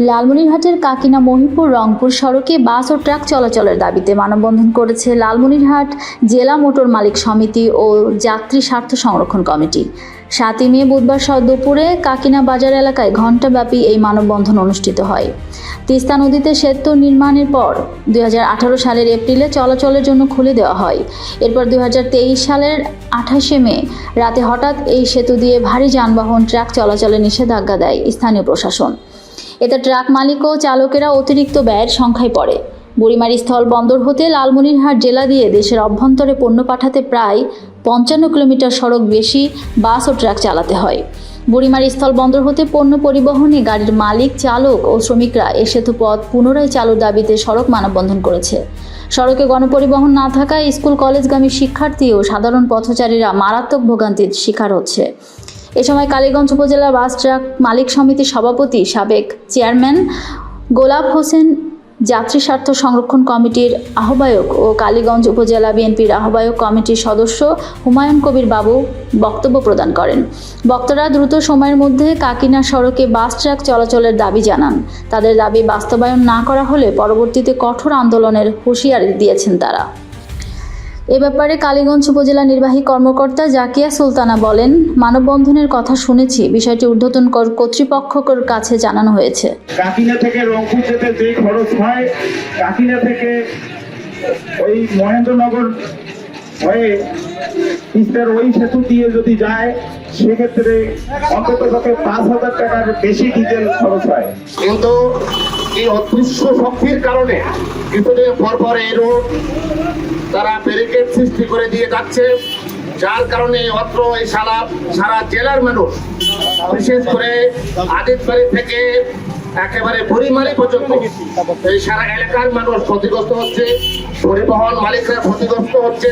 লালমনিরহাটের কাকিনা মহিপুর রংপুর সড়কে বাস ও ট্রাক চলাচলের দাবিতে মানববন্ধন করেছে লালমনিরহাট জেলা মোটর মালিক সমিতি ও যাত্রী স্বার্থ সংরক্ষণ কমিটি। 7 মে বুধবার দুপুরে কাকিনা বাজার এলাকায় ঘণ্টাব্যাপী এই মানববন্ধন অনুষ্ঠিত হয়। তিস্তা নদীতে সেতু নির্মাণের পর 2018 সালের এপ্রিলে চলাচলের জন্য খুলে দেওয়া হয়। এরপর 2023 সালের 28 মে রাতে হঠাৎ এই সেতু দিয়ে ভারী যানবাহন ট্রাক চলাচলে নিষেধাজ্ঞা দেয় স্থানীয় প্রশাসন। এতে ট্রাক মালিক ও চালকেরা অতিরিক্ত ব্যয়ের সংখ্যায় পড়ে। বুড়িমারী স্থল বন্দর হতে লালমনিরহাট জেলা দিয়ে দেশের অভ্যন্তরে পণ্য পাঠাতে প্রায় 55 কিলোমিটার সড়ক বেশি বাস ও ট্রাক চালাতে হয়। বুড়িমারী স্থল বন্দর হতে পণ্য পরিবহনে গাড়ির মালিক, চালক ও শ্রমিকরা এ সেতু পথ পুনরায় চালুর দাবিতে সড়ক মানববন্ধন করেছে। সড়কে গণপরিবহন না থাকায় স্কুল কলেজগামী শিক্ষার্থী ও সাধারণ পথচারীরা মারাত্মক ভোগান্তির শিকার হচ্ছে। এ সময় কালীগঞ্জ উপজেলা বাস ট্রাক মালিক সমিতির সভাপতি, সাবেক চেয়ারম্যান গোলাপ হোসেন, যাত্রী স্বার্থ সংরক্ষণ কমিটির আহ্বায়ক ও কালীগঞ্জ উপজেলা বিএনপির আহ্বায়ক কমিটির সদস্য হুমায়ুন কবির বাবু বক্তব্য প্রদান করেন। বক্তারা দ্রুত সময়ের মধ্যে কাকিনা সড়কে বাস ট্রাক চলাচলের দাবি জানান। তাদের দাবি বাস্তবায়ন না করা হলে পরবর্তীতে কঠোর আন্দোলনের হুঁশিয়ারি দিয়েছেন তারা। এ ব্যাপারে কালীগঞ্জ উপজেলা নির্বাহী কর্মকর্তা জাকিয়া সুলতানা বলেন, মানববন্ধনের কথা শুনেছি, বিষয়টি ঊর্ধ্বতন কর্তৃপক্ষের কাছে জানানো হয়েছে। কাকিনা থেকে রংপুর যেতে যে খরচ হয়, কাকিনা থেকে ওই মহেন্দ্রনগর হয়ে তিস্তার ওই সেতু দিয়ে যদি যায়, সেক্ষেত্রে অন্তত 5,000 টাকার বেশি ডিজেল খরচ হয়। কিন্তু এই অদৃশ্য শক্তির কারণে কিছুদিন পর এই রোড তারা ব্যারিকেড সৃষ্টি করে দিয়ে যাচ্ছে, যার কারণে অত্র এই সারা জেলার মানুষ, বিশেষ করে আদিতবাড়ি থেকে একেবারে বুড়িমারী পর্যন্ত এই সারা এলাকার মানুষ ক্ষতিগ্রস্ত হচ্ছে, পরিবহন মালিকরা ক্ষতিগ্রস্ত হচ্ছে।